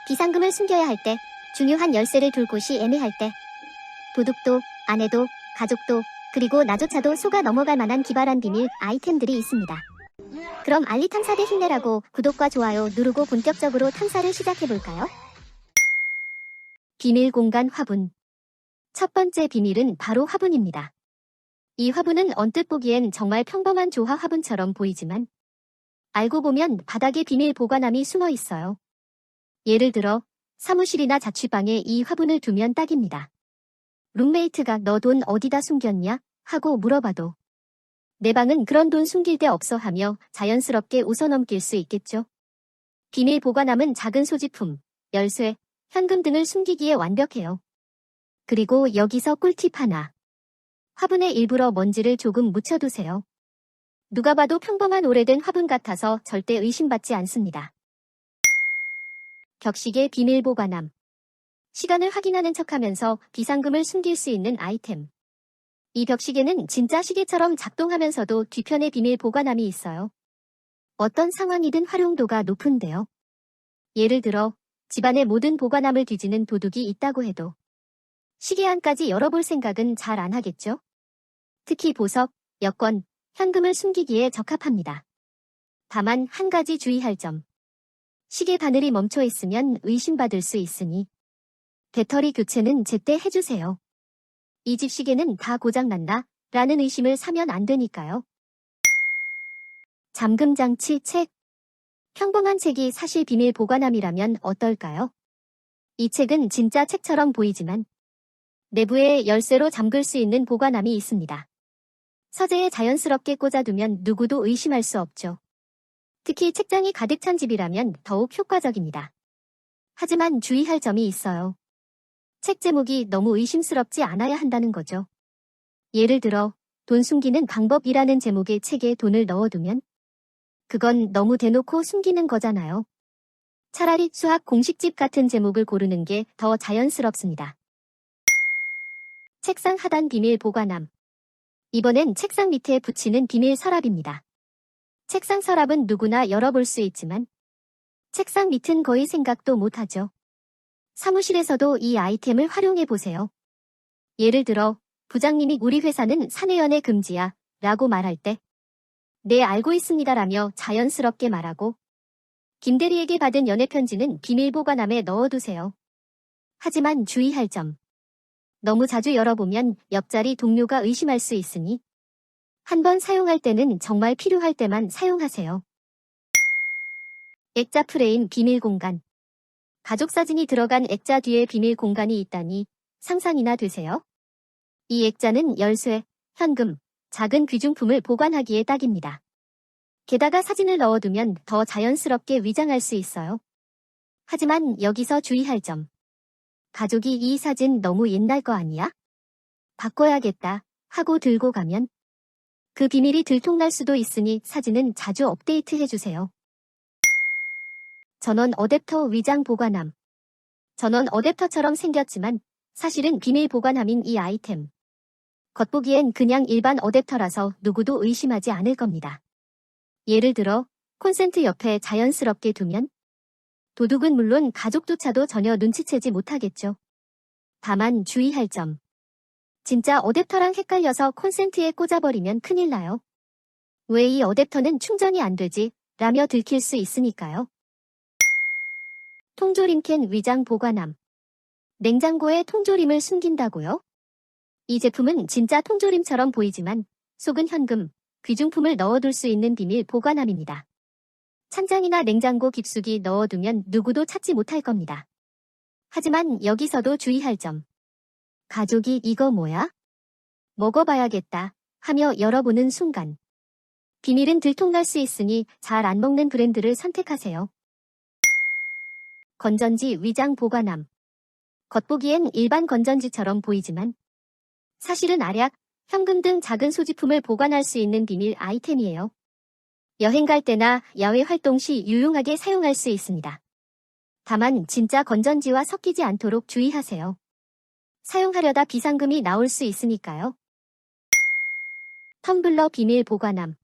비상금을 숨겨야 할 때, 중요한 열쇠를 둘 곳이 애매할 때, 도둑도, 아내도, 가족도, 그리고 나조차도 속아 넘어갈 만한 기발한 비밀 아이템들이 있습니다. 그럼 알리 탐사대 힘내라고 구독과 좋아요 누르고 본격적으로 탐사를 시작해볼까요? 비밀 공간 화분. 첫 번째 비밀은 바로 화분입니다. 이 화분은 언뜻 보기엔 정말 평범한 조화 화분처럼 보이지만 알고 보면 바닥에 비밀 보관함이 숨어 있어요. 예를 들어 사무실이나 자취방에 이 화분을 두면 딱입니다. 룸메이트가 너 돈 어디다 숨겼냐? 하고 물어봐도 내 방은 그런 돈 숨길 데 없어 하며 자연스럽게 웃어넘길 수 있겠죠. 비밀 보관함은 작은 소지품, 열쇠, 현금 등을 숨기기에 완벽해요. 그리고 여기서 꿀팁 하나. 화분에 일부러 먼지를 조금 묻혀두세요. 누가 봐도 평범한 오래된 화분 같아서 절대 의심받지 않습니다. 격식의 비밀 보관함. 시간을 확인하는 척하면서 비상금을 숨길 수 있는 아이템. 이 벽시계는 진짜 시계처럼 작동하면서도 뒤편에 비밀 보관함이 있어요. 어떤 상황이든 활용도가 높은데요. 예를 들어 집안의 모든 보관함을 뒤지는 도둑이 있다고 해도 시계 안까지 열어볼 생각은 잘 안 하겠죠? 특히 보석, 여권, 현금을 숨기기에 적합합니다. 다만 한 가지 주의할 점. 시계 바늘이 멈춰 있으면 의심받을 수 있으니 배터리 교체는 제때 해주세요. 이 집 시계는 다 고장난다 라는 의심을 사면 안 되니까요. 잠금 장치 책. 평범한 책이 사실 비밀 보관함이라면 어떨까요? 이 책은 진짜 책처럼 보이지만 내부에 열쇠로 잠글 수 있는 보관함이 있습니다. 서재에 자연스럽게 꽂아두면 누구도 의심할 수 없죠. 특히 책장이 가득 찬 집이라면 더욱 효과적입니다. 하지만 주의할 점이 있어요. 책 제목이 너무 의심스럽지 않아야 한다는 거죠. 예를 들어 돈 숨기는 방법이라는 제목의 책에 돈을 넣어두면 그건 너무 대놓고 숨기는 거잖아요. 차라리 수학 공식집 같은 제목을 고르는 게 더 자연스럽습니다. 책상 하단 비밀 보관함. 이번엔 책상 밑에 붙이는 비밀 서랍입니다. 책상 서랍은 누구나 열어볼 수 있지만 책상 밑은 거의 생각도 못하죠. 사무실에서도 이 아이템을 활용해보세요. 예를 들어 부장님이 우리 회사는 사내연애 금지야 라고 말할 때 네 알고 있습니다라며 자연스럽게 말하고 김대리에게 받은 연애 편지는 비밀 보관함에 넣어두세요. 하지만 주의할 점. 너무 자주 열어보면 옆자리 동료가 의심할 수 있으니 한번 사용할 때는 정말 필요할 때만 사용하세요. 액자 프레임 비밀 공간. 가족 사진이 들어간 액자 뒤에 비밀 공간이 있다니 상상이나 되세요? 이 액자는 열쇠, 현금, 작은 귀중품을 보관하기에 딱입니다. 게다가 사진을 넣어두면 더 자연스럽게 위장할 수 있어요. 하지만 여기서 주의할 점. 가족이 이 사진 너무 옛날 거 아니야? 바꿔야겠다 하고 들고 가면 그 비밀이 들통날 수도 있으니 사진은 자주 업데이트 해주세요. 전원 어댑터 위장 보관함. 전원 어댑터처럼 생겼지만 사실은 비밀 보관함인 이 아이템. 겉보기엔 그냥 일반 어댑터라서 누구도 의심하지 않을 겁니다. 예를 들어 콘센트 옆에 자연스럽게 두면 도둑은 물론 가족조차도 전혀 눈치채지 못하겠죠. 다만 주의할 점. 진짜 어댑터랑 헷갈려서 콘센트에 꽂아버리면 큰일 나요. 왜 이 어댑터는 충전이 안 되지? 라며 들킬 수 있으니까요. 통조림캔 위장 보관함. 냉장고에 통조림을 숨긴다고요? 이 제품은 진짜 통조림처럼 보이지만 속은 현금, 귀중품을 넣어둘 수 있는 비밀 보관함입니다. 찬장이나 냉장고 깊숙이 넣어두면 누구도 찾지 못할 겁니다. 하지만 여기서도 주의할 점. 가족이 이거 뭐야? 먹어봐야겠다 하며 열어보는 순간. 비밀은 들통날 수 있으니 잘 안 먹는 브랜드를 선택하세요. 건전지 위장 보관함. 겉보기엔 일반 건전지처럼 보이지만 사실은 알약, 현금 등 작은 소지품을 보관할 수 있는 비밀 아이템이에요. 여행 갈 때나 야외 활동 시 유용하게 사용할 수 있습니다. 다만 진짜 건전지와 섞이지 않도록 주의하세요. 사용하려다 비상금이 나올 수 있으니까요. 텀블러 비밀 보관함.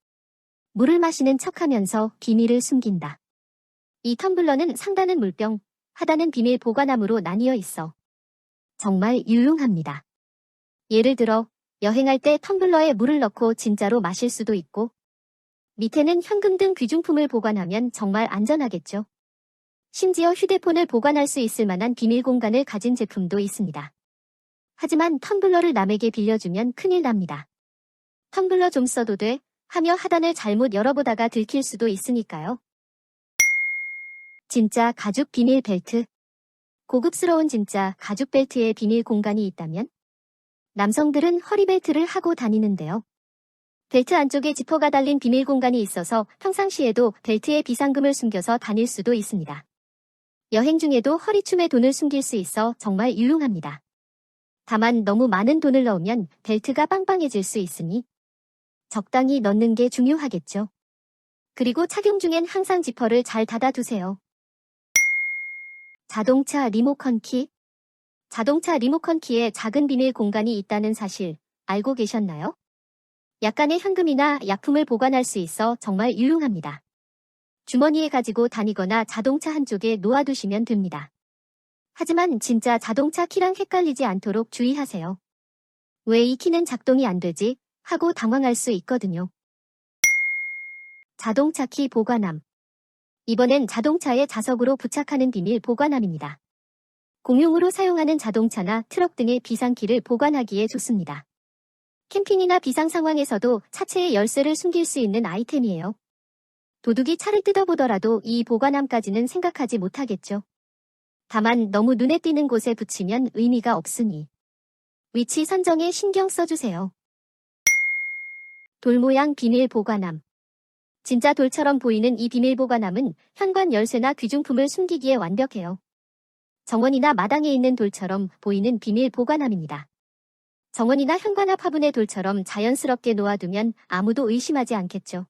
물을 마시는 척하면서 비밀을 숨긴다. 이 텀블러는 상단은 물병, 하단은 비밀 보관함으로 나뉘어 있어 정말 유용합니다. 예를 들어 여행할 때 텀블러에 물을 넣고 진짜로 마실 수도 있고 밑에는 현금 등 귀중품을 보관하면 정말 안전하겠죠. 심지어 휴대폰을 보관할 수 있을 만한 비밀 공간을 가진 제품도 있습니다. 하지만 텀블러를 남에게 빌려주면 큰일 납니다. 텀블러 좀 써도 돼 하며 하단을 잘못 열어보다가 들킬 수도 있으니까요. 진짜 가죽 비밀 벨트. 고급스러운 진짜 가죽 벨트에 비밀 공간이 있다면? 남성들은 허리벨트를 하고 다니는데요. 벨트 안쪽에 지퍼가 달린 비밀 공간이 있어서 평상시에도 벨트에 비상금을 숨겨서 다닐 수도 있습니다. 여행 중에도 허리춤에 돈을 숨길 수 있어 정말 유용합니다. 다만 너무 많은 돈을 넣으면 벨트가 빵빵해질 수 있으니 적당히 넣는 게 중요하겠죠. 그리고 착용 중엔 항상 지퍼를 잘 닫아두세요. 자동차 리모컨 키. 자동차 리모컨 키에 작은 비밀 공간이 있다는 사실 알고 계셨나요? 약간의 현금이나 약품을 보관할 수 있어 정말 유용합니다. 주머니에 가지고 다니거나 자동차 한쪽에 놓아두시면 됩니다. 하지만 진짜 자동차 키랑 헷갈리지 않도록 주의하세요. 왜 이 키는 작동이 안 되지? 하고 당황할 수 있거든요. 자동차 키 보관함. 이번엔 자동차에 자석으로 부착하는 비밀 보관함입니다. 공용으로 사용하는 자동차나 트럭 등의 비상키를 보관하기에 좋습니다. 캠핑이나 비상 상황에서도 차체에 열쇠를 숨길 수 있는 아이템이에요. 도둑이 차를 뜯어보더라도 이 보관함까지는 생각하지 못하겠죠. 다만 너무 눈에 띄는 곳에 붙이면 의미가 없으니 위치 선정에 신경 써주세요. 돌 모양 비밀 보관함. 진짜 돌처럼 보이는 이 비밀 보관함은 현관 열쇠나 귀중품을 숨기기에 완벽해요. 정원이나 마당에 있는 돌처럼 보이는 비밀 보관함입니다. 정원이나 현관 앞 화분의 돌처럼 자연스럽게 놓아두면 아무도 의심하지 않겠죠.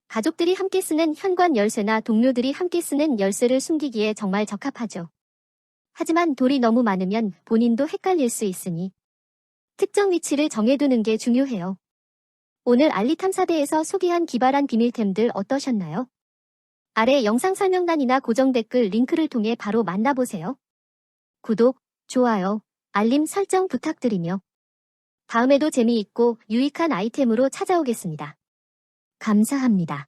가족들이 함께 쓰는 현관 열쇠나 동료들이 함께 쓰는 열쇠를 숨기기에 정말 적합하죠. 하지만 돌이 너무 많으면 본인도 헷갈릴 수 있으니 특정 위치를 정해두는 게 중요해요. 오늘 알리탐사대에서 소개한 기발한 비밀템들 어떠셨나요? 아래 영상 설명란이나 고정 댓글 링크를 통해 바로 만나보세요. 구독, 좋아요, 알림 설정 부탁드리며 다음에도 재미있고 유익한 아이템으로 찾아오겠습니다. 감사합니다.